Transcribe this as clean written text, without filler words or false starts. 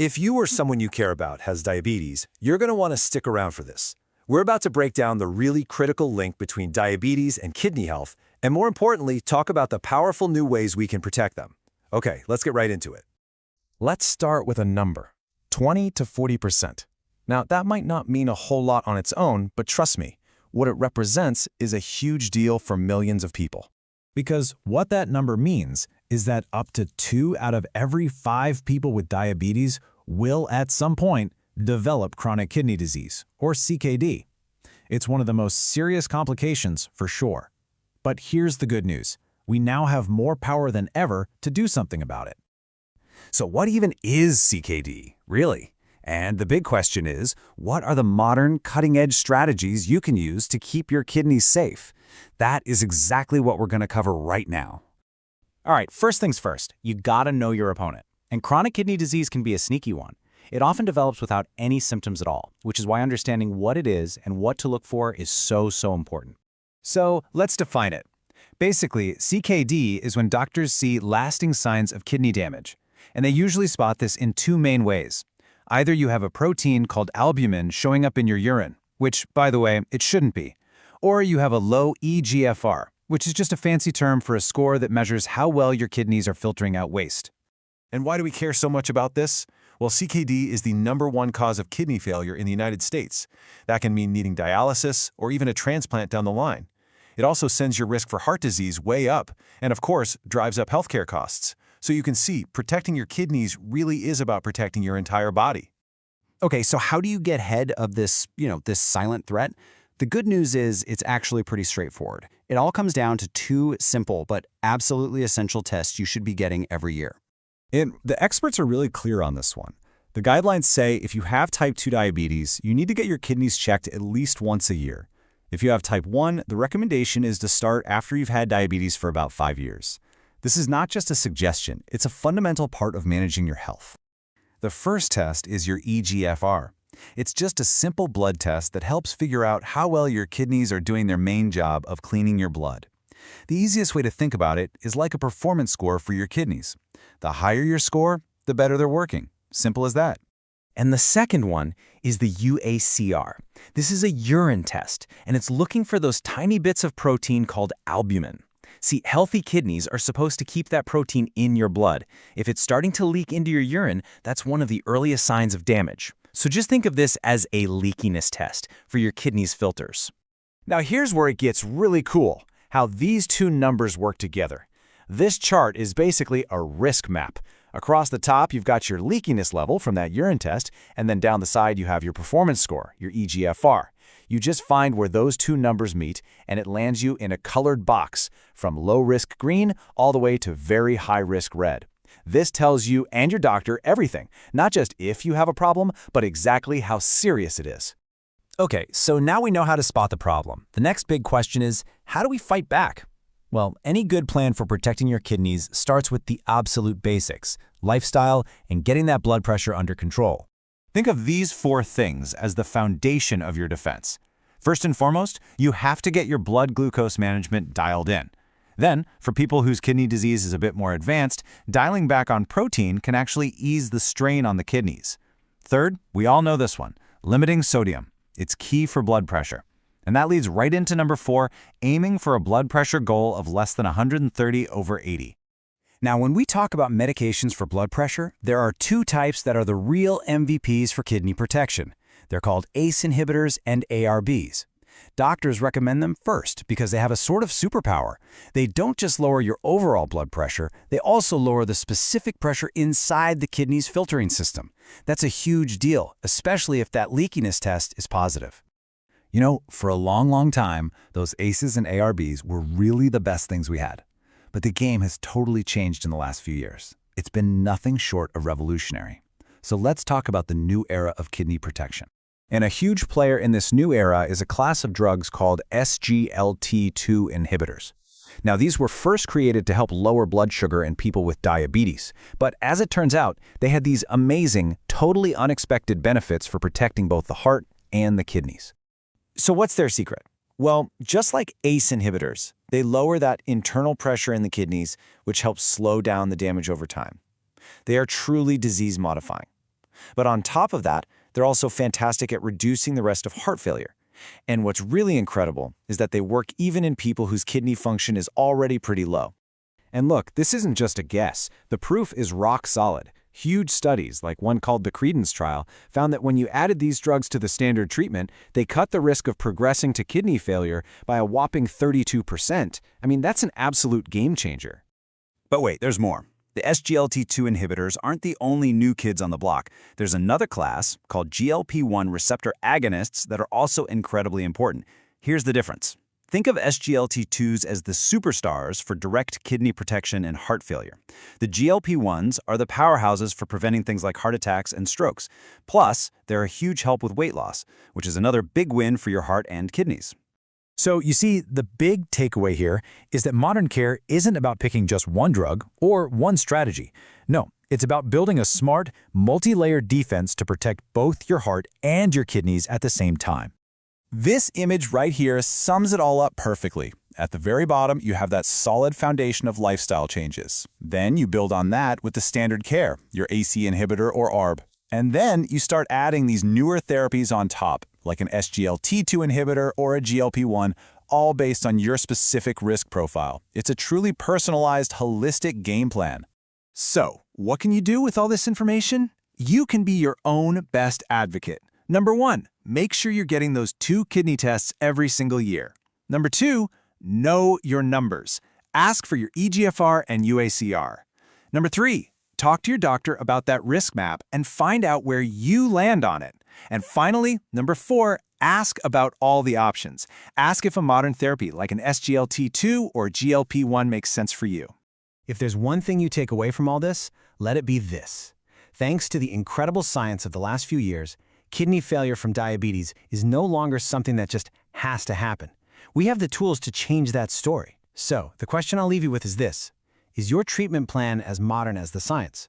If you or someone you care about has diabetes, you're going to want to stick around for this. We're about to break down the really critical link between diabetes and kidney health, and more importantly, talk about the powerful new ways we can protect them. Okay, let's get right into it. Let's start with a number, 20 to 40%. Now, that might not mean a whole lot on its own, but trust me, what it represents is a huge deal for millions of people. Because what that number means is that up to 2 out of every 5 people with diabetes will at some point develop chronic kidney disease, or CKD. It's one of the most serious complications for sure. But here's the good news. We now have more power than ever to do something about it. So what even is CKD, really? And the big question is, what are the modern, cutting-edge strategies you can use to keep your kidneys safe? That is exactly what we're going to cover right now. All right, first things first, you gotta know your opponent. And chronic kidney disease can be a sneaky one. It often develops without any symptoms at all, which is why understanding what it is and what to look for is so important. So let's define it. Basically, CKD is when doctors see lasting signs of kidney damage. And they usually spot this in 2 main ways. Either you have a protein called albumin showing up in your urine, which, by the way, it shouldn't be, or you have a low eGFR, which is just a fancy term for a score that measures how well your kidneys are filtering out waste. And why do we care so much about this? Well, CKD is the #1 cause of kidney failure in the United States. That can mean needing dialysis or even a transplant down the line. It also sends your risk for heart disease way up, and of course, drives up healthcare costs. So you can see, protecting your kidneys really is about protecting your entire body. Okay, so how do you get ahead of this, this silent threat? The good news is it's actually pretty straightforward. It all comes down to 2 simple but absolutely essential tests you should be getting every year. And the experts are really clear on this one. The guidelines say if you have type 2 diabetes, you need to get your kidneys checked at least once a year. If you have type 1, the recommendation is to start after you've had diabetes for about 5 years. This is not just a suggestion, it's a fundamental part of managing your health. The first test is your eGFR. It's just a simple blood test that helps figure out how well your kidneys are doing their main job of cleaning your blood. The easiest way to think about it is like a performance score for your kidneys. The higher your score, the better they're working. Simple as that. And the second one is the UACR. This is a urine test, and it's looking for those tiny bits of protein called albumin. See, healthy kidneys are supposed to keep that protein in your blood. If it's starting to leak into your urine, that's one of the earliest signs of damage. So just think of this as a leakiness test for your kidneys' filters. Now here's where it gets really cool, how these 2 numbers work together. This chart is basically a risk map. Across the top, you've got your leakiness level from that urine test, and then down the side you have your performance score, your eGFR. You just find where those 2 numbers meet, and it lands you in a colored box, from low-risk green all the way to very high-risk red. This tells you and your doctor everything, not just if you have a problem, but exactly how serious it is. Okay, so now we know how to spot the problem. The next big question is, how do we fight back? Well, any good plan for protecting your kidneys starts with the absolute basics, lifestyle, and getting that blood pressure under control. Think of these 4 things as the foundation of your defense. First and foremost, you have to get your blood glucose management dialed in. Then, for people whose kidney disease is a bit more advanced, dialing back on protein can actually ease the strain on the kidneys. Third, we all know this one, limiting sodium. It's key for blood pressure. And that leads right into number 4, aiming for a blood pressure goal of less than 130/80. Now, when we talk about medications for blood pressure, there are 2 types that are the real MVPs for kidney protection. They're called ACE inhibitors and ARBs. Doctors recommend them first because they have a sort of superpower. They don't just lower your overall blood pressure, they also lower the specific pressure inside the kidney's filtering system. That's a huge deal, especially if that leakiness test is positive. You know, for a long time, those ACEs and ARBs were really the best things we had. But the game has totally changed in the last few years. It's been nothing short of revolutionary. So let's talk about the new era of kidney protection. And a huge player in this new era is a class of drugs called SGLT2 inhibitors. Now, these were first created to help lower blood sugar in people with diabetes. But as it turns out, they had these amazing, totally unexpected benefits for protecting both the heart and the kidneys. So what's their secret? Well, just like ACE inhibitors, they lower that internal pressure in the kidneys, which helps slow down the damage over time. They are truly disease-modifying. But on top of that, they're also fantastic at reducing the risk of heart failure. And what's really incredible is that they work even in people whose kidney function is already pretty low. And look, this isn't just a guess. The proof is rock solid. Huge studies, like one called the Credence trial, found that when you added these drugs to the standard treatment, they cut the risk of progressing to kidney failure by a whopping 32%. I mean, that's an absolute game changer. But wait, there's more. The SGLT2 inhibitors aren't the only new kids on the block. There's another class called GLP-1 receptor agonists that are also incredibly important. Here's the difference. Think of SGLT2s as the superstars for direct kidney protection and heart failure. The GLP-1s are the powerhouses for preventing things like heart attacks and strokes. Plus, they're a huge help with weight loss, which is another big win for your heart and kidneys. So you see, the big takeaway here is that modern care isn't about picking just one drug or one strategy. No, it's about building a smart, multi-layered defense to protect both your heart and your kidneys at the same time. This image right here sums it all up perfectly. At the very bottom, you have that solid foundation of lifestyle changes. Then you build on that with the standard care, your AC inhibitor or ARB. And then you start adding these newer therapies on top, like an SGLT2 inhibitor or a GLP-1, all based on your specific risk profile. It's a truly personalized, holistic game plan. So, what can you do with all this information? You can be your own best advocate. Number 1, make sure you're getting those 2 kidney tests every single year. Number 2, know your numbers. Ask for your eGFR and UACR. Number 3, talk to your doctor about that risk map and find out where you land on it. And finally, number 4, ask about all the options. Ask if a modern therapy like an SGLT2 or GLP-1 makes sense for you. If there's one thing you take away from all this, let it be this. Thanks to the incredible science of the last few years, kidney failure from diabetes is no longer something that just has to happen. We have the tools to change that story. So, the question I'll leave you with is this. Is your treatment plan as modern as the science?